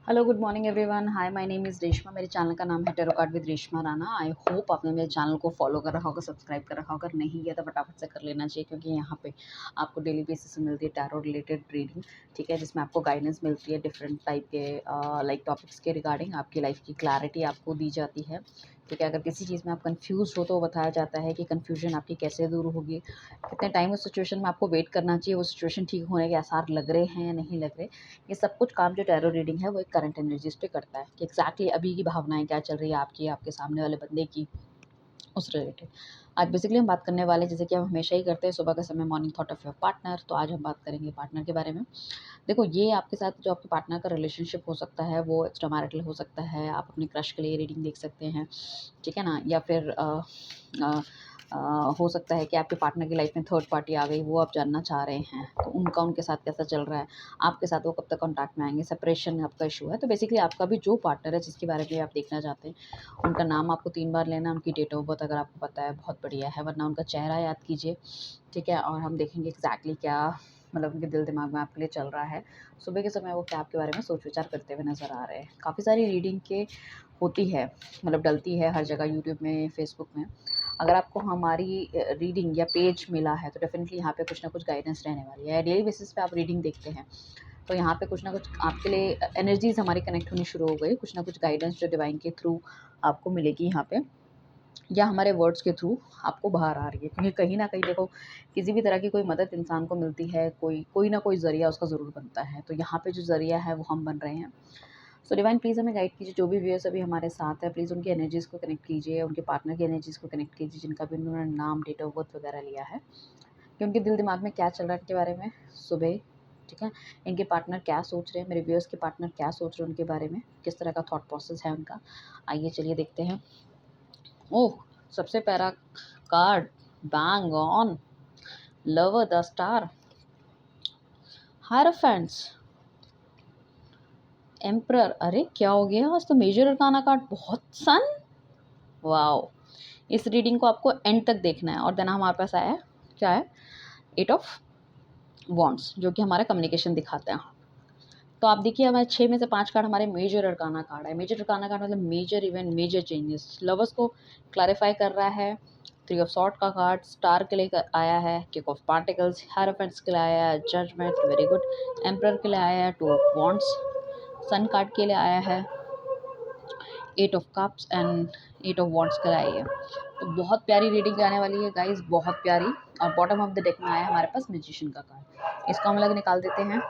Hello, good morning everyone. Hi, my name is Reshma. मेरे channel का नाम है tarot card with Reshma Rana. I hope आपने मेरे चैनल को फॉलो कर रखा होगा, सब्सक्राइब कर रखा होगा। अगर नहीं किया तो फटाफट से कर लेना चाहिए, क्योंकि यहाँ पे आपको डेली बेसिस में मिलती है टैरो रिलेटेड रीडिंग। ठीक है, जिसमें आपको गाइडेंस मिलती है डिफरेंट टाइप के लाइक टॉपिक्स के रिगार्डिंग। आपकी लाइफ की क्लैरिटी आपको दी जाती है। ठीक है, अगर किसी चीज़ में आप कंफ्यूज हो तो बताया जाता है कि कन्फ्यूजन आपकी कैसे दूर होगी, कितने टाइम उस सिचुएशन में आपको वेट करना चाहिए, वो सिचुएशन ठीक होने के आसार लग रहे हैं या नहीं लग रहे। ये सब कुछ काम जो टैरो रीडिंग है वो एक करंट एनर्जीज पे करता है कि एग्जैक्टली अभी की भावनाएं क्या चल रही है आपकी, आपके सामने वाले बंदे की, उस रिलेटेड। आज बेसिकली हम बात करने वाले हैं, जैसे कि हम हमेशा ही करते हैं सुबह के समय, morning thought of your partner. तो आज हम बात करेंगे पार्टनर के बारे में। देखो, ये आपके साथ जो आपके पार्टनर का रिलेशनशिप हो सकता है वो एक्स्ट्रा मैरिटल हो सकता है। आप अपने क्रश के लिए रीडिंग देख सकते हैं, ठीक है ना। या फिर अ, अ, हो सकता है कि आपके पार्टनर की लाइफ में थर्ड पार्टी आ गई, वो आप जानना चाह रहे हैं तो उनका उनके साथ कैसा चल रहा है, आपके साथ वो कब तक कॉन्टैक्ट में आएंगे, सेपरेशन आपका इशू है। तो बेसिकली आपका भी जो पार्टनर है जिसके बारे में आप देखना चाहते हैं, उनका नाम आपको 3 बार लेना, उनकी डेट ऑफ बर्थ अगर आपको पता है बहुत बढ़िया है, वरना उनका चेहरा याद कीजिए। ठीक है, और हम देखेंगे एग्जैक्टली क्या मतलब उनके दिल दिमाग में आपके लिए चल रहा है। सुबह के समय वो क्या आपके बारे में सोच विचार करते हुए नज़र आ रहे हैं। काफ़ी सारी रीडिंग के होती है, मतलब डलती है हर जगह, यूट्यूब में, फेसबुक में। अगर आपको हमारी रीडिंग या पेज मिला है तो डेफिनेटली यहाँ पे कुछ ना कुछ गाइडेंस रहने वाली है। डेली बेसिस पे आप रीडिंग देखते हैं तो यहाँ पे कुछ ना कुछ आपके लिए एनर्जीज हमारी कनेक्ट होनी शुरू हो गई, कुछ ना कुछ गाइडेंस जो डिवाइन के थ्रू आपको मिलेगी यहाँ पे, या हमारे वर्ड्स के थ्रू आपको बाहर आ रही है। क्योंकि कहीं ना कहीं देखो, किसी भी तरह की कोई मदद इंसान को मिलती है, कोई कोई ना कोई ज़रिया उसका ज़रूर बनता है। तो यहाँ पे जो ज़रिया है वो हम बन रहे हैं। सो डिवाइन प्लीज़ हमें गाइड कीजिए। जो भी व्यूअर्स अभी हमारे साथ है, प्लीज़ उनकी एनर्जीज़ को कनेक्ट कीजिए, उनके पार्टनर की एनर्जीज़ को कनेक्ट कीजिए, जिनका भी उन्होंने नाम, डेट ऑफ बर्थ वगैरह लिया है, कि उनके दिल दिमाग में क्या चल रहा है इनके बारे में सुबह। ठीक है, इनके पार्टनर क्या सोच रहे हैं, मेरे व्यूअर्स के पार्टनर क्या सोच रहे हैं उनके बारे में, किस तरह का थॉट प्रोसेस है उनका। आइए चलिए देखते हैं। ओह, सबसे पहला card, bang on, lover the star, hierophants, emperor. अरे क्या हो गया, आज तो मेजर अरकाना कार्ड बहुत सन। वाओ, इस रीडिंग को आपको एंड तक देखना है। और देन हमारे पास आया है, क्या है, 8 ऑफ वॉन्ड्स, जो कि हमारा कम्युनिकेशन दिखाते हैं। तो आप देखिए, हमारे 6 में से 5 कार्ड हमारे मेजर अरकाना कार्ड है। मेजर अरकाना कार्ड मतलब major event, major changes, lovers को क्लैरिफाई कर रहा है। 3 ऑफ सॉर्ड का कार्ड स्टार के लिए आया है, किक ऑफ पार्टिकल्स, हायरोफेंट्स के लिए आया है जजमेंट, वेरी गुड। एम्परर के लिए आया है 2 ऑफ वॉन्ड्स, सन कार्ड के लिए आया है 8 of cups and 8 of wands के लिए आई है। तो बहुत प्यारी रीडिंग आने वाली है गाइज, बहुत प्यारी। और बॉटम ऑफ द डेक में आया हमारे पास मैजिशियन का कार्ड। इसको हम लोग निकाल देते हैं,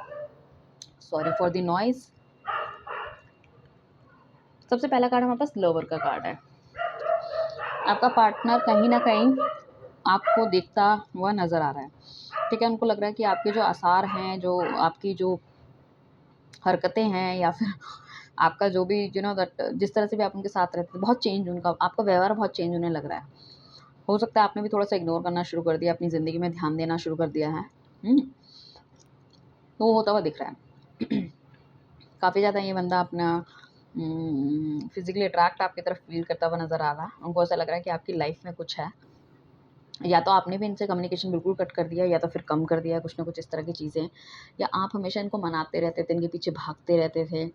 सॉरी फॉर द नॉइज। सबसे पहला कार्ड हमारे पास लवर का कार्ड है। आपका पार्टनर कहीं ना कहीं आपको देखता हुआ नज़र आ रहा है। ठीक है, उनको लग रहा है कि आपके जो आसार हैं, जो आपकी जो हरकतें हैं, या फिर आपका जो भी दैट जिस तरह से भी आप उनके साथ रहते हैं, बहुत चेंज, उनका आपका व्यवहार बहुत चेंज होने लग रहा है। हो सकता है आपने भी थोड़ा सा इग्नोर करना शुरू कर दिया, अपनी ज़िंदगी में ध्यान देना शुरू कर दिया है। तो वो होता हुआ दिख रहा है। काफ़ी ज़्यादा ये बंदा अपना फिजिकली अट्रैक्ट आपकी तरफ फील करता हुआ नज़र आ रहा है। उनको ऐसा लग रहा है कि आपकी लाइफ में कुछ है, या तो आपने भी इनसे कम्युनिकेशन बिल्कुल कट कर दिया, या तो फिर कम कर दिया, कुछ ना कुछ इस तरह की चीज़ें। या आप हमेशा इनको मनाते रहते थे, इनके पीछे भागते रहते थे।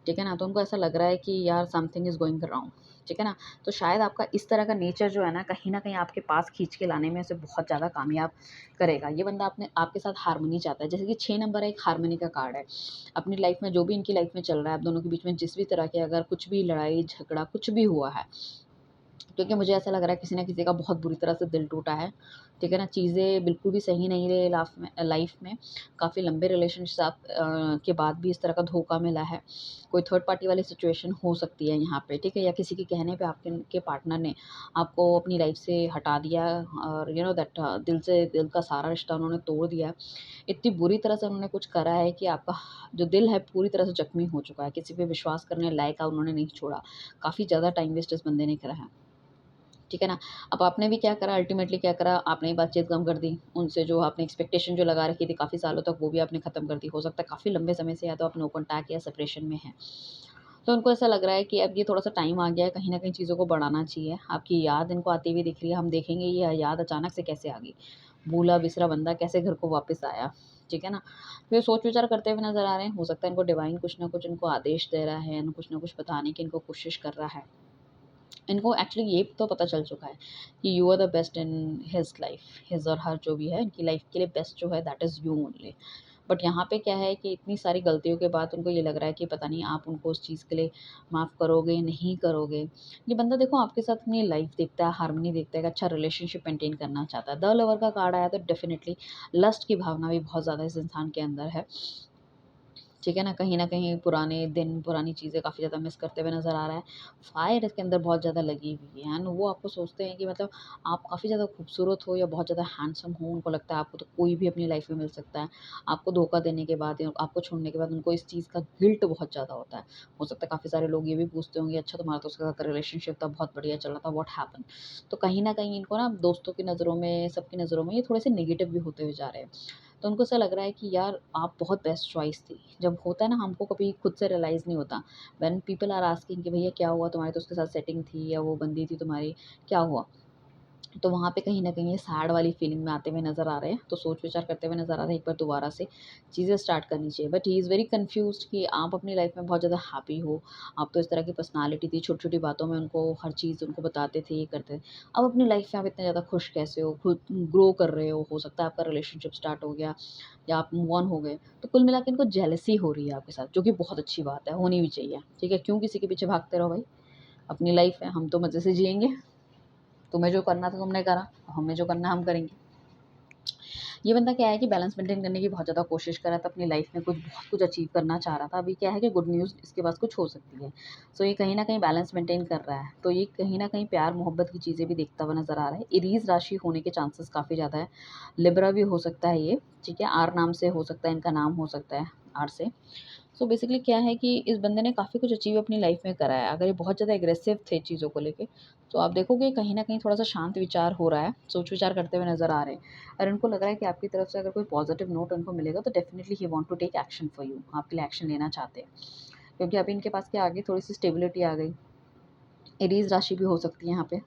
ठीक है ना, तो उनको ऐसा लग रहा है कि यार समथिंग इज़ गोइंग रॉन्ग। ठीक है ना, तो शायद आपका इस तरह का नेचर जो है ना कहीं आपके पास खींच के लाने में से बहुत ज़्यादा कामयाब करेगा। ये बंदा अपने आपके साथ हारमोनी चाहता है। जैसे कि 6 नंबर है, एक हारमोनी का कार्ड है। अपनी लाइफ में जो भी इनकी लाइफ में चल रहा है, आप दोनों के बीच में जिस भी तरह के अगर कुछ भी लड़ाई झगड़ा कुछ भी हुआ है, क्योंकि मुझे ऐसा लग रहा है किसी न किसी का बहुत बुरी तरह से दिल टूटा है। ठीक है ना, चीज़ें बिल्कुल भी सही नहीं रही लाइफ में। काफ़ी लंबे रिलेशनशिप के बाद भी इस तरह का धोखा मिला है। कोई थर्ड पार्टी वाली सिचुएशन हो सकती है यहाँ पे। ठीक है, या किसी के कहने पे आपके के पार्टनर ने आपको अपनी लाइफ से हटा दिया, और दैट दिल का सारा रिश्ता उन्होंने तोड़ दिया है। इतनी बुरी तरह से उन्होंने कुछ करा है कि आपका जो दिल है पूरी तरह से जख्मी हो चुका है। किसी पे विश्वास करने लायक का उन्होंने नहीं छोड़ा। काफ़ी ज़्यादा टाइम वेस्ट इस बंदे ने करा है। ठीक है ना, अब आपने भी क्या करा, अल्टीमेटली क्या करा, आपने ही बातचीत कम कर दी उनसे। जो आपने एक्सपेक्टेशन जो लगा रखी थी काफ़ी सालों तक, वो भी आपने ख़त्म कर दी। हो सकता है काफ़ी लंबे समय से या तो आप नो कॉन्टैक्ट या सेपरेशन में हैं। तो उनको ऐसा लग रहा है कि अब ये थोड़ा-सा टाइम आ गया है, कहीं न कहीं चीज़ों को बढ़ाना चाहिए। आपकी याद इनको आती हुई दिख रही है, हम देखेंगे ये याद अचानक से कैसे आ गई। भूला-बिसरा बंदा कैसे घर को वापस आया। ठीक है ना? तो ये सोच विचार करते हुए नज़र आ रहे हैं। हो सकता है इनको डिवाइन कुछ ना कुछ इनको आदेश दे रहा है, कुछ ना कुछ बताने की इनको कोशिश कर रहा है। इनको एक्चुअली ये तो पता चल चुका है कि you are the best in his life, his और हर जो भी है इनकी लाइफ के लिए बेस्ट जो है that is you only. But यहाँ पे क्या है कि इतनी सारी गलतियों के बाद उनको ये लग रहा है कि पता नहीं आप उनको उस चीज़ के लिए माफ़ करोगे नहीं करोगे। ये बंदा देखो आपके साथ अपनी लाइफ देखता है, हार्मनी देखता है, एक अच्छा रिलेशनशिप मेंटेन करना चाहता है। द लवर का कार्ड आया तो डेफिनेटली लस्ट की भावना भी बहुत ज़्यादा इस इंसान के अंदर है। ठीक है ना? कहीं न कहीं पुराने दिन, पुरानी चीज़ें काफ़ी ज़्यादा मिस करते हुए नज़र आ रहा है। फायर इसके अंदर बहुत ज़्यादा लगी हुई है एंड वो आपको सोचते हैं कि मतलब आप काफ़ी ज़्यादा खूबसूरत हो या बहुत ज़्यादा हैंडसम हो, उनको लगता है आपको तो कोई भी अपनी लाइफ़ में मिल सकता है। आपको धोखा देने के बाद या आपको छोड़ने के बाद उनको इस चीज़ का गिल्ट बहुत ज़्यादा होता है। हो सकता है काफ़ी सारे लोग ये भी पूछते होंगे, अच्छा तुम्हारा तो उसके साथ रिलेशनशिप था, बहुत बढ़िया चल रहा था, व्हाट हैपेंड? तो कहीं न कहीं इनको ना दोस्तों की नज़रों में, सबकी नज़रों में ये थोड़े-से नेगेटिव भी होते हुए जा रहे हैं। तो उनको ऐसा लग रहा है कि यार आप बहुत बेस्ट चॉइस थी। जब होता है ना हमको कभी खुद से रियलाइज़ नहीं होता। व्हेन पीपल आर आस्किंग कि भैया क्या हुआ तुम्हारी तो उसके साथ सेटिंग थी या वो बंदी थी तुम्हारी, क्या हुआ? तो वहाँ पे कहीं न कहीं ये सैड वाली फीलिंग में आते हुए नज़र आ रहे हैं। तो सोच-विचार करते हुए नज़र आ रहे हैं एक बार दोबारा से चीज़ें स्टार्ट करनी चाहिए। But he is very confused कि आप अपनी लाइफ़ में बहुत ज़्यादा हैप्पी हो। आप तो इस तरह की पर्सनैलिटी थी, छोटी-छोटी बातों में उनको हर चीज़ उनको बताते थे, ये करते थे। अब अपनी लाइफ़ में आप इतने ज़्यादा खुश कैसे हो? खुद ग्रो कर रहे हो सकता है आपका रिलेशनशिप स्टार्ट हो गया या आप मूव ऑन हो गए। तो कुल मिला के इनको जेलसी हो रही है आपके साथ, जो कि बहुत अच्छी बात है, होनी भी चाहिए। ठीक है? क्यों किसी के पीछे भागते रहो भाई? अपनी लाइफ़ है, हम तो मज़े से जिएँगे। तुम्हें जो करना था तुमने करा, हमें जो करना है हम करेंगे। ये बंदा क्या है कि बैलेंस मेंटेन करने की बहुत ज़्यादा कोशिश कर रहा था अपनी लाइफ में, कुछ बहुत कुछ अचीव करना चाह रहा था। अभी क्या है कि गुड न्यूज़ इसके पास कुछ हो सकती है। सो ये कहीं न कहीं बैलेंस मेंटेन कर रहा है। तो ये कहीं न कहीं प्यार-मोहब्बत की चीज़ें भी देखता हुआ नज़र आ रहा है। एरीज़ राशि होने के चांसेस काफ़ी ज़्यादा है। लिब्रा भी हो सकता है ये, ठीक है? आर नाम से हो सकता है, इनका नाम हो सकता है आर से। सो बेसिकली क्या है कि इस बंदे ने काफ़ी कुछ अचीव अपनी लाइफ में करा है। अगर ये बहुत ज़्यादा एग्रेसिव थे चीज़ों को लेके, तो आप देखोगे कहीं न कहीं थोड़ा-सा शांत विचार हो रहा है, सोच-विचार करते हुए नज़र आ रहे हैं। और उनको लग रहा है कि आपकी तरफ से अगर कोई पॉज़िटिव नोट उनको मिलेगा तो definitely he want to take action for you, आपके लिए एक्शन लेना चाहते हैं। क्योंकि अभी इनके पास क्या आ गई, थोड़ी-सी स्टेबिलिटी आ गई। एरीज़ राशि भी हो सकती है यहाँ पे,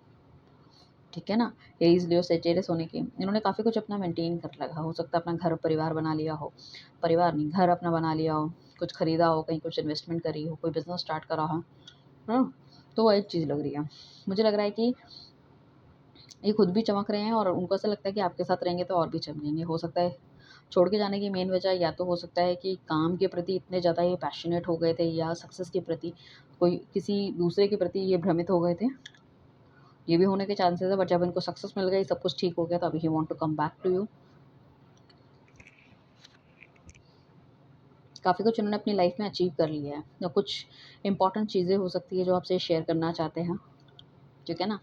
ठीक है ना? एरीज़, लियो, सजिटेरियस होने की इन्होंने काफ़ी कुछ अपना मेंटेन कर रखा हो सकता है, अपना घर परिवार बना लिया हो, परिवार नहीं घर अपना बना लिया हो, कुछ खरीदा हो, कहीं कुछ इन्वेस्टमेंट करी हो, कोई बिज़नेस स्टार्ट करा हो, हाँ? तो वो एक चीज़ लग रही है। मुझे लग रहा है कि ये खुद भी चमक रहे हैं और उनको ऐसा लगता है कि आपके साथ रहेंगे तो और भी चमकेंगे। हो सकता है छोड़ के जाने की मेन वजह या तो हो सकता है कि काम के प्रति इतने ज़्यादा ये पैशनेट हो गए थे या सक्सेस के प्रति कोई किसी दूसरे के प्रति ये भ्रमित हो गए थे। ये भी होने के चांसेस है, बट जब इनको सक्सेस मिल गई, सब कुछ ठीक हो गया, तो अभी he want to come back to you. काफ़ी कुछ इन्होंने अपनी लाइफ में अचीव कर लिया है या कुछ इंपॉर्टेंट चीज़ें हो सकती है जो आपसे शेयर करना चाहते हैं, ठीक है ना?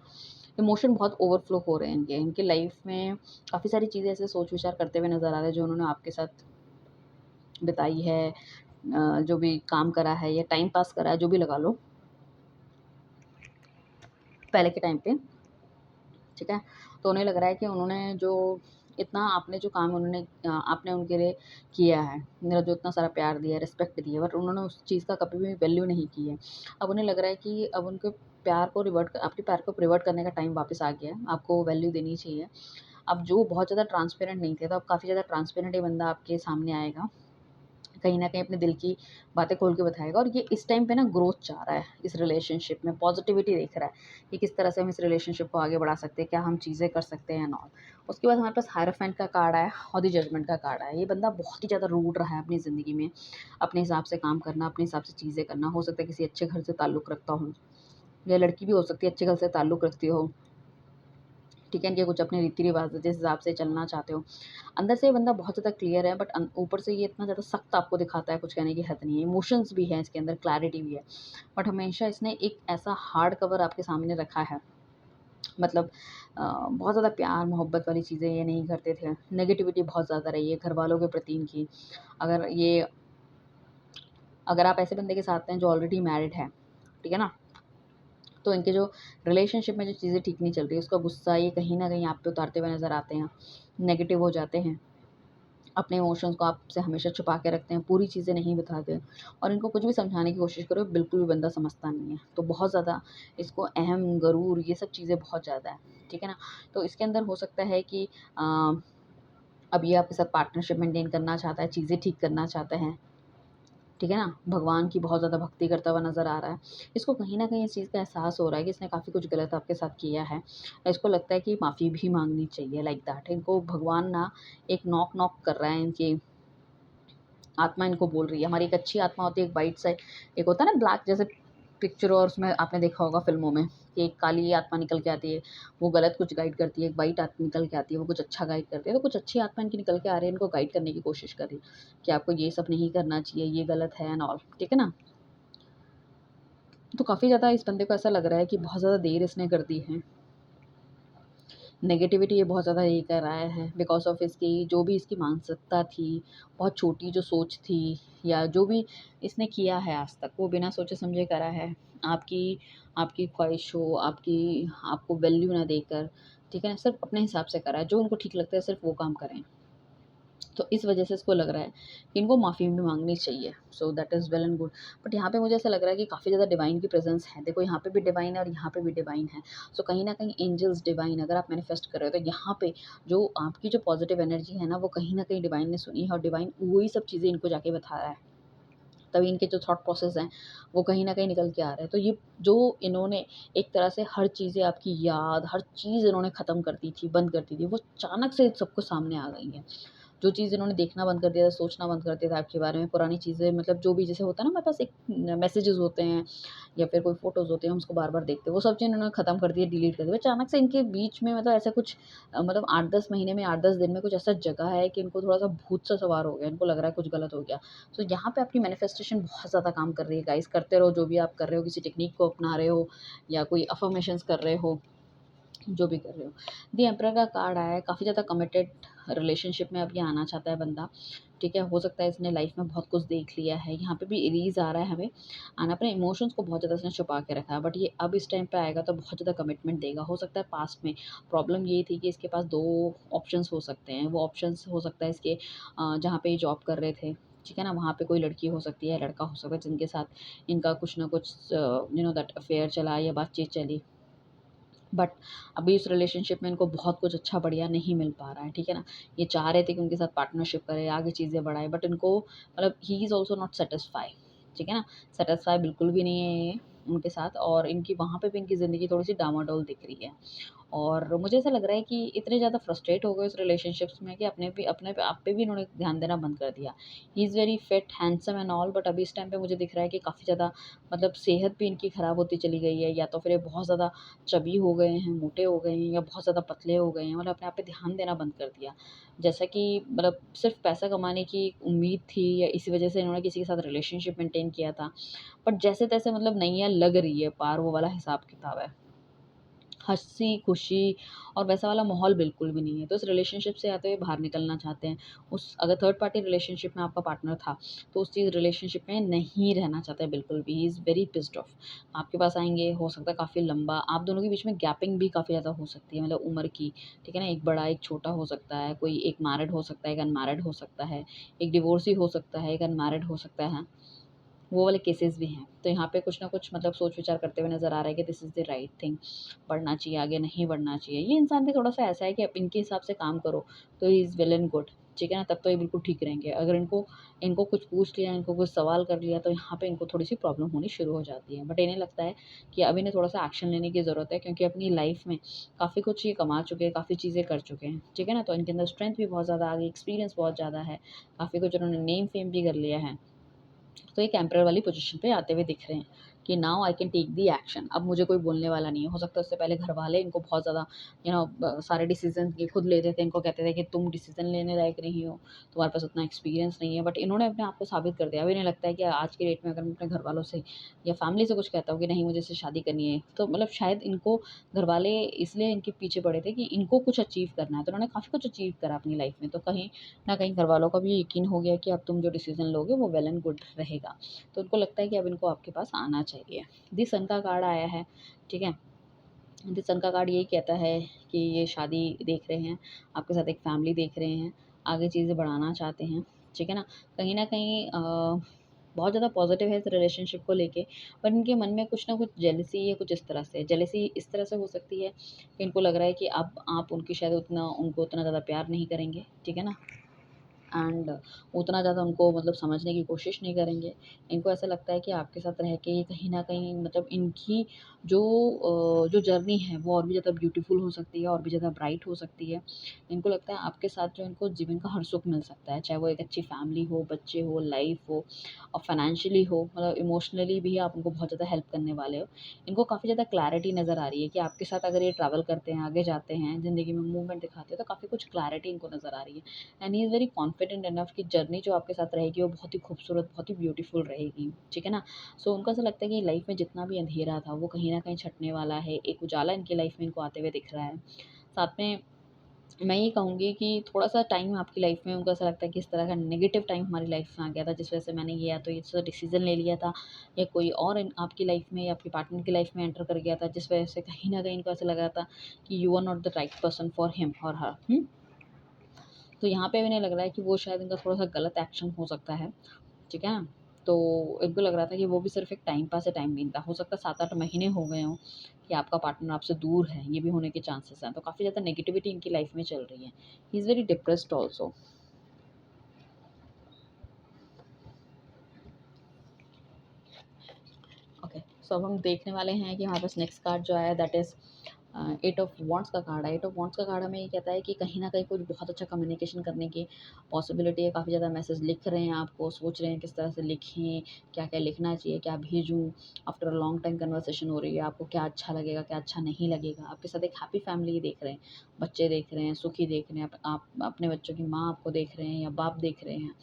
इमोशन बहुत ओवरफ्लो हो रहे हैं इनके लाइफ में। काफ़ी सारी चीज़ें ऐसे सोच विचार करते हुए नज़र आ रहे हैं जो उन्होंने आपके साथ बिताई है, जो भी काम करा है या टाइम पास करा है, जो भी लगा लो पहले के टाइम पे, ठीक है? तो उन्हें लग रहा है कि उन्होंने जो इतना आपने जो काम उन्होंने आपने उनके लिए किया है, मेरा जो इतना सारा प्यार दिया है, रिस्पेक्ट दी है, बट उन्होंने उस चीज़ का कभी भी वैल्यू नहीं की है। अब उन्हें लग रहा है कि अब उनके प्यार को रिवर्ट आपके प्यार को रिवर्ट करने का टाइम वापस आ गया है, आपको वैल्यू देनी चाहिए। अब जो बहुत ज़्यादा ट्रांसपेरेंट नहीं थे, तो अब काफ़ी ज़्यादा ट्रांसपेरेंट ये बंदा आपके सामने आएगा। कहीं न कहीं अपने दिल की बातें खोल के बताएगा और ये इस टाइम पे ना ग्रोथ चाह रहा है इस रिलेशनशिप में, पॉज़िटिविटी देख रहा है कि किस तरह से हम इस रिलेशनशिप को आगे बढ़ा सकते हैं, क्या हम चीज़ें कर सकते हैं एंड ऑल। उसके बाद हमारे पास हायरफेंट का कार्ड आया और द जजमेंट का कार्ड आया। ये बंदा बहुत ही ज़्यादा रूड रहा है अपनी ज़िंदगी में, अपने हिसाब से काम करना, अपने हिसाब से चीज़ें करना। हो सकता है किसी अच्छे घर से ताल्लुक़ रखता हो या लड़की भी हो सकती है अच्छे घर से ताल्लुक़ रखती हो, ठीक है? इनके कुछ अपने रीति-रिवाज़ जिस हिसाब से चलना चाहते हो। अंदर से ये बंदा बहुत ज़्यादा क्लियर है, बट ऊपर से ये इतना ज़्यादा सख्त आपको दिखाता है, कुछ कहने की हद नहीं है। इमोशंस भी हैं इसके अंदर, क्लैरिटी भी है। बट हमेशा इसने एक ऐसा हार्ड कवर आपके सामने रखा है, मतलब बहुत ज़्यादा प्यार मोहब्बत वाली चीज़ें ये नहीं करते थे। नेगेटिविटी बहुत ज़्यादा रही है घरवालों के प्रति इनकी। अगर ये अगर आप ऐसे बंदे के साथ हैं जो ऑलरेडी मैरिड है, ठीक है ना? तो इनके जो रिलेशनशिप में जो चीज़ें ठीक नहीं चल रही है, उसका गुस्सा ये कहीं न कहीं आप पे उतारते हुए नज़र आते हैं, नेगेटिव हो जाते हैं। अपने इमोशंस को आपसे हमेशा छुपा के रखते हैं, पूरी चीज़ें नहीं बताते और इनको कुछ भी समझाने की कोशिश करो, बिल्कुल भी बंदा समझता नहीं है। तो बहुत ज़्यादा इसको अहम, गरूर ये सब चीज़ें बहुत ज़्यादा है, ठीक है ना? तो इसके अंदर हो सकता है कि अ अब ये आपके साथ पार्टनरशिप मेंटेन करना चाहता है, चीज़ें ठीक करना चाहता है, ठीक है ना? भगवान की बहुत ज़्यादा भक्ति करता हुआ नज़र आ रहा है। इसको कहीं न कहीं इस चीज़ का एहसास हो रहा है कि इसने काफ़ी कुछ गलत आपके साथ किया है। इसको लगता है कि माफ़ी भी माँगनी चाहिए, लाइक दैट। इनको भगवान ना एक नॉक-नॉक कर रहा है, इनकी आत्मा इनको बोल रही है। हमारी एक अच्छी आत्मा होती है, एक वाइट साइड, एक होता है ना ब्लैक जैसे पिक्चर, और उसमें आपने देखा होगा फ़िल्मों में कि एक काली आत्मा निकल के आती है, वो गलत कुछ गाइड करती है, एक वाइट आत्मा निकल के आती है, वो कुछ अच्छा गाइड करती है। तो कुछ अच्छी आत्मा इनकी निकल के आ रही है, इनको गाइड करने की कोशिश कर रही है कि आपको ये सब नहीं करना चाहिए, ये गलत है एंड ऑल, ठीक है ना? तो काफ़ी ज़्यादा इस बंदे को ऐसा लग रहा है कि बहुत ज़्यादा देर इसने कर दी है। नेगेटिविटी ये बहुत ज़्यादा ये कर रहा है बिकॉज़ ऑफ़ इसकी जो भी इसकी मानसिकता थी, बहुत छोटी जो सोच थी, या जो भी इसने किया है आज तक, वो बिना सोचे समझे करा है। आपकी आपकी ख़्वाहिश हो, आपको वैल्यू ना देकर, ठीक है ना? सिर्फ़ अपने हिसाब से करा है, जो उनको ठीक लगता है सिर्फ़ वो काम करें। तो इस वजह से इसको लग रहा है कि इनको माफ़ी भी माँगनी चाहिए। So that is well and good. But यहाँ पे मुझे ऐसा लग रहा है कि काफ़ी ज़्यादा डिवाइन की प्रेज़ेंस है। देखो यहाँ पे भी डिवाइन है और यहाँ पे भी डिवाइन है। सो कहीं न कहीं एंजल्स डिवाइन अगर आप मैनिफेस्ट कर रहे हो तो यहाँ पे जो आपकी जो पॉज़िटिव एनर्जी है ना, वो कहीं न कहीं डिवाइन ने सुनी है और डिवाइन वही सब चीज़ें इनको जाके बता रहा है। तभी इनके जो थॉट प्रोसेस हैं, वो कहीं न कहीं निकल के आ रहे हैं। तो ये जो इन्होंने एक तरह से हर चीज़ें आपकी याद, हर चीज़ इन्होंने ख़त्म कर दी थी, बंद कर दी थी, वो अचानक से सबको सामने आ गई हैं। जो चीज़ इन्होंने देखना बंद कर दिया था, सोचना बंद कर दिया था आपके बारे में, पुरानी चीज़ें, मतलब जो भी जैसे होता है ना हमारे पास एक मैसेजेस होते हैं या फिर कोई फ़ोटोज़ होते हैं, हम उसको बार-बार देखते हैं, वो सब चीज़ इन्होंने ख़त्म कर दिया, डिलीट कर दिया। अचानक से इनके बीच में मतलब ऐसा कुछ मतलब 8-10 महीने में 8-10 दिन में कुछ ऐसा जगा है कि इनको थोड़ा-सा भूत-सा सवार हो गया, इनको लग रहा है कुछ गलत हो गया। तो यहाँ पे आपकी मैनिफेस्टेशन बहुत ज़्यादा काम कर रही है गाइज़, करते रहो जो भी आप कर रहे हो, किसी टेक्नीक को अपना रहे हो या कोई अफ़र्मेशंस कर रहे हो, जो भी कर रहे हो। द एम्परर का कार्ड आया है, काफ़ी ज़्यादा कमिटेड रिलेशनशिप में अब ये आना चाहता है बंदा, ठीक है? हो सकता है इसने लाइफ़ में बहुत कुछ देख लिया है, यहाँ पे भी इरीज़ आ रहा है हमें एंड अपने इमोशंस को बहुत ज़्यादा इसने छुपा के रखा है, बट ये अब इस टाइम पे आएगा तो बहुत ज़्यादा कमिटमेंट देगा। हो सकता है पास्ट में प्रॉब्लम ये थी कि इसके पास 2 ऑप्शंस हो सकते हैं, वो ऑप्शंस हो सकता है इसके जहाँ पे ये जॉब कर रहे थे, ठीक है ना? वहाँ पे कोई लड़की हो सकती है, लड़का हो सकता है जिनके साथ इनका कुछ ना कुछ दैट अफ़ेयर चला या बातचीत चली। बट अभी इस रिलेशनशिप में इनको बहुत कुछ अच्छा बढ़िया नहीं मिल पा रहा है, ठीक है ना? ये चाह रहे थे कि उनके साथ पार्टनरशिप करे, आगे चीज़ें बढ़ाए, बट इनको मतलब he is also not satisfy, ठीक है ना? सैटिस्फाई बिल्कुल भी नहीं है ये उनके साथ, और इनकी वहाँ पे भी इनकी ज़िंदगी थोड़ी-सी डामाडोल दिख रही है। और मुझे ऐसा लग रहा है कि इतने ज़्यादा फ्रस्ट्रेट हो गए इस रिलेशनशिप्स में कि अपने पे आप पे भी इन्होंने ध्यान देना बंद कर दिया। ही is very fit, handsome and all, but अभी इस टाइम पे मुझे दिख रहा है कि काफ़ी ज़्यादा मतलब सेहत भी इनकी ख़राब होती चली गई है, या तो फिर ये बहुत ज़्यादा चबी हो गए हैं, मोटे हो गए हैं, या बहुत ज़्यादा पतले हो गए हैं, मतलब अपने आप पे ध्यान देना बंद कर दिया। जैसा कि मतलब सिर्फ़ पैसा कमाने की उम्मीद थी, या इसी वज़ह से इन्होंने किसी के साथ रिलेशनशिप मेंटेन किया था। बट जैसे-तैसे मतलब नैया लग रही है पार, वो वाला हिसाब-किताब है। हँसी-खुशी और वैसा वाला माहौल बिल्कुल भी नहीं है। तो इस रिलेशनशिप से या तो ये बाहर निकलना चाहते हैं। उस अगर थर्ड पार्टी रिलेशनशिप में आपका पार्टनर था, तो उस चीज़ रिलेशनशिप में नहीं रहना चाहता है बिल्कुल भी। ही इज़ वेरी पिस्ड ऑफ। आपके पास आएँगे, हो सकता है काफ़ी लंबा, आप दोनों के बीच में गैपिंग भी काफ़ी ज़्यादा हो सकती है, मतलब उम्र की, ठीक है ना? एक बड़ा, एक छोटा हो सकता है, कोई एक मैरिड हो सकता है, एक अनमैरिड हो सकता है, एक डिवोर्सी हो सकता है, एक अनमैरिड हो सकता है। वो वाले केसेस भी हैं। तो यहाँ पे कुछ ना कुछ मतलब सोच-विचार करते हुए नज़र आ रहा है कि this is the right thing, बढ़ना चाहिए, आगे नहीं बढ़ना चाहिए। ये इंसान भी थोड़ा-सा ऐसा है कि आप इनके हिसाब से काम करो, तो he is well and good, ठीक है ना? तब तो ये बिल्कुल ठीक रहेंगे। अगर इनको इनको कुछ पूछ लिया, इनको कुछ सवाल कर लिया, तो यहाँ पे इनको थोड़ी-सी प्रॉब्लम होनी शुरू हो जाती है। बट इन्हें लगता है कि अब इन्हें थोड़ा-सा एक्शन लेने की ज़रूरत है, क्योंकि अपनी लाइफ़ में काफ़ी कुछ ये कमा चुके हैं, काफ़ी चीज़ें कर चुके हैं, ठीक है ना? तो इनके अंदर स्ट्रेंथ भी बहुत ज़्यादा आ गई, एक्सपीरियंस बहुत ज़्यादा है, काफ़ी कुछ उन्होंने नेम फेम भी कर लिया है। तो एक एम्परर वाली पोज़ीशन पे आते हुए दिख रहे हैं कि now I can take the action. अब मुझे कोई बोलने वाला नहीं है। हो सकता है उससे पहले घरवाले इनको बहुत ज़्यादा सारे डिसीज़न ये खुद लेते थे। इनको कहते थे कि तुम डिसीज़न लेने लायक नहीं हो, तुम्हारे पास उतना एक्सपीरियंस नहीं है। बट इन्होंने अपने आप को साबित कर दिया। अब इन्हें लगता है कि आज की डेट में अगर मैं अपने घरवालों से या फैमिली से कुछ कहता हूँ कि नहीं मुझे इससे शादी करनी है, तो मतलब शायद इनको घरवाले इसलिए इनके पीछे पड़े थे कि इनको कुछ अचीव करना है। तो उन्होंने काफ़ी कुछ अचीव करा अपनी लाइफ़ में। तो कहीं न कहीं घरवालों का भी यकीन हो गया कि अब तुम जो डिसीज़न लोगे वो वेल एंड गुड रहेगा। तो उनको लगता है कि अब इनको आपके पास आना चाहिए। दी सन का कार्ड आया है, ठीक है? दी सन का कार्ड यही कहता है कि ये शादी देख रहे हैं, आपके साथ एक फैमिली देख रहे हैं, आगे चीज़ें बढ़ाना चाहते हैं, ठीक है ना? कहीं न कहीं बहुत ज़्यादा पॉजिटिव है इस रिलेशनशिप को लेके, पर इनके मन में कुछ ना कुछ जेलसी है, कुछ इस तरह से। जेलसी इस तरह से हो सकती है कि इनको लग रहा है कि अब आप उनकी शायद उनको उतना ज़्यादा प्यार नहीं करेंगे, ठीक है ना? एंड उतना ज़्यादा उनको मतलब समझने की कोशिश नहीं करेंगे। इनको ऐसा लगता है कि आपके साथ रह के ये कहीं न कहीं मतलब इनकी जो जर्नी है वो और भी ज़्यादा ब्यूटीफुल हो सकती है, और भी ज़्यादा ब्राइट हो सकती है। इनको लगता है आपके साथ जो इनको जीवन का हर सुख मिल सकता है, चाहे वो एक अच्छी फैमिली हो, बच्चे हो, लाइफ़ हो और फाइनेंशियली हो, मतलब इमोशनली भी आप उनको बहुत ज़्यादा हेल्प करने वाले हो। इनको काफ़ी ज़्यादा क्लैरिटी नज़र आ रही है कि आपके साथ अगर ये ट्रैवल करते हैं, आगे जाते हैं, ज़िंदगी में मूवमेंट दिखाते हैं, तो काफ़ी कुछ क्लैरिटी इनको नज़र आ रही है। And he is very confident enough कि जर्नी जो आपके साथ रहेगी वो बहुत ही खूबसूरत, बहुत ही ब्यूटीफुल रहेगी, ठीक है ना? सो उनको ऐसा लगता है कि लाइफ में जितना भी अंधेरा था वो कहीं न कहीं छँटने वाला है, एक उजाला इनकी लाइफ में इनको आते हुए दिख रहा है। साथ में मैं ये कहूँगी कि थोड़ा-सा टाइम आपकी लाइफ में उनको ऐसा लगता है कि इस तरह का नेगेटिव टाइम हमारी लाइफ में आ गया था, जिस वजह से मैंने ये या तो ये डिसीज़न ले लिया था, या कोई और इन आपकी लाइफ में या आपके पार्टनर की लाइफ में एंटर कर गया था, जिस वजह से कहीं न कहीं इनको ऐसा लगा था कि you are not the right person for him और हर। तो यहाँ पे इन्हें लग रहा है कि वो शायद इनका थोड़ा-सा गलत एक्शन हो सकता है, ठीक है ना? तो इनको लग रहा था कि वो भी सिर्फ़ एक टाइम पास है, टाइम बीइंग था। हो सकता है 7-8 महीने हो गए हों कि आपका पार्टनर आपसे दूर है, ये भी होने के चांसेस हैं। तो काफ़ी ज़्यादा नेगेटिविटी इनकी लाइफ़ में चल रही है। He is very depressed also. Okay, so अब हम देखने वाले हैं कि हमारे पास नेक्स्ट कार्ड जो आया है that is eight of wands का कार्ड है। एट ऑफ वॉन्ड्स का कार्ड हमें ये कहता है कि कहीं न कहीं कुछ बहुत अच्छा कम्युनिकेशन करने की पॉसिबिलिटी है। काफ़ी ज़्यादा मैसेज लिख रहे हैं आपको, सोच रहे हैं किस तरह से लिखें, क्या-क्या लिखना चाहिए, क्या भेजूँ? After a long time conversation हो रही है, आपको क्या अच्छा लगेगा, क्या अच्छा नहीं लगेगा? आपके साथ एक हैप्पी फैमिली देख रहे हैं, बच्चे देख रहे हैं, सुखी देख रहे हैं, आप अपने बच्चों की माँ आपको देख रहे हैं या बाप देख रहे हैं।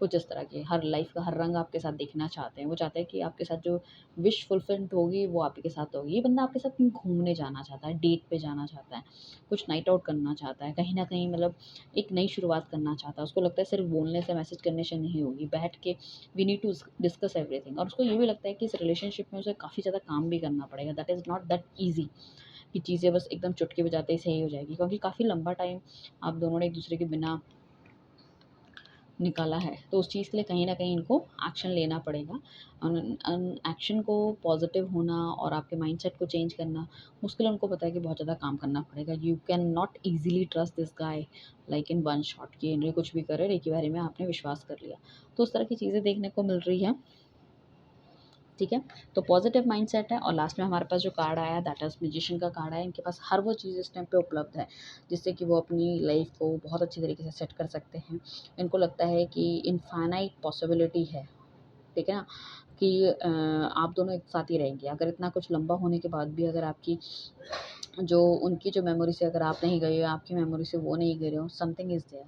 कुछ इस तरह के हर लाइफ़ का हर रंग आपके साथ देखना चाहते हैं। वो चाहते हैं कि आपके साथ जो विश फुलफिलमेंट होगी वो आप ही के साथ होगी। ये बंदा आपके साथ कहीं घूमने जाना चाहता है, डेट पे जाना चाहता है, कुछ नाइट आउट करना चाहता है, कहीं न कहीं मतलब एक नई शुरुआत करना चाहता है। उसको लगता है सिर्फ़ बोलने से, मैसेज करने से नहीं होगी, बैठ के we need to discuss everything. और उसको ये भी लगता है कि इस रिलेशनशिप में उसे काफ़ी ज़्यादा काम भी करना पड़ेगा। That is not that easy कि चीज़ें बस एकदम चुटकी बजाते ही सही हो जाएगी, क्योंकि काफ़ी लंबा टाइम आप दोनों ने एक-दूसरे के बिना निकाला है, तो उस चीज़ के लिए कहीं न कहीं इनको एक्शन लेना पड़ेगा। अन एक्शन को पॉज़िटिव होना और आपके माइंडसेट को चेंज करना, उसके लिए उनको पता है कि बहुत ज़्यादा काम करना पड़ेगा। You can not easily trust this guy like in one shot कि ये कुछ भी करे और एक ही बारी में आपने विश्वास कर लिया। तो उस तरह की चीज़ें देखने को मिल रही हैं। ठीक है? तो पॉज़िटिव माइंडसेट है, और लास्ट में हमारे पास जो कार्ड आया दैट इज़ मैजिशियन का कार्ड आया। इनके पास हर वो चीज़ इस टाइम पे उपलब्ध है, जिससे कि वो अपनी लाइफ़ को बहुत अच्छी तरीके से सेट कर सकते हैं। इनको लगता है कि इनफ़ाइनाइट पॉसिबिलिटी है, ठीक है ना? कि आप दोनों एक साथ ही रहेंगे। अगर इतना कुछ लंबा होने के बाद भी अगर आपकी जो उनकी जो मेमोरी से अगर आप नहीं गए हो, आपकी मेमोरी से वो नहीं गए हो, समथिंग इज़ देयर,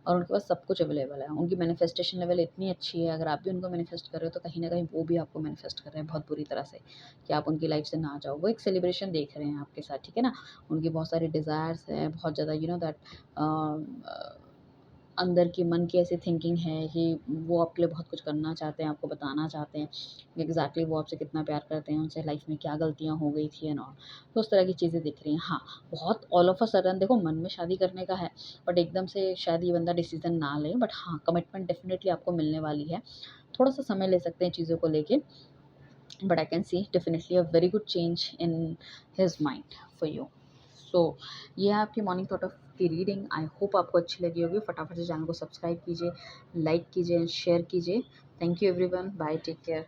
और उनके पास सब कुछ अवेलेबल है। उनकी मैनिफेस्टेशन लेवल इतनी अच्छी है, अगर आप भी उनको मैनिफेस्ट कर रहे हो, तो कहीं न कहीं वो भी आपको मैनिफेस्ट कर रहे हैं बहुत बुरी तरह से, कि आप उनकी लाइफ़ से ना जाओ। वो एक सेलिब्रेशन देख रहे हैं आपके साथ, ठीक है ना? उनकी बहुत सारी डिज़ायर्स हैं, बहुत ज़्यादा यू नो दैट अंदर की मन की ऐसी थिंकिंग है कि वो आपके लिए बहुत कुछ करना चाहते हैं, आपको बताना चाहते हैं कि एग्ज़ैक्टली वो आपसे कितना प्यार करते हैं, उनसे लाइफ़ में क्या गलतियाँ हो गई थी एंड ऑल। तो उस तरह की चीज़ें दिख रही हैं। हाँ, बहुत ऑल ऑफ अ सडन देखो मन में शादी करने का है, बट एकदम से शायद ये बंदा डिसीज़न ना ले, बट हाँ, कमिटमेंट डेफ़िनिटली आपको मिलने वाली है। थोड़ा-सा समय ले सकते हैं चीज़ों को लेके, but I can see definitely a very good change in his mind for you. So ये है आपकी मॉर्निंग थॉट ऑफ की रीडिंग। आई होप आपको अच्छी लगी होगी। फटाफट से चैनल को सब्सक्राइब कीजिए, लाइक कीजिए एंड शेयर कीजिए। Thank you everyone, bye, take care.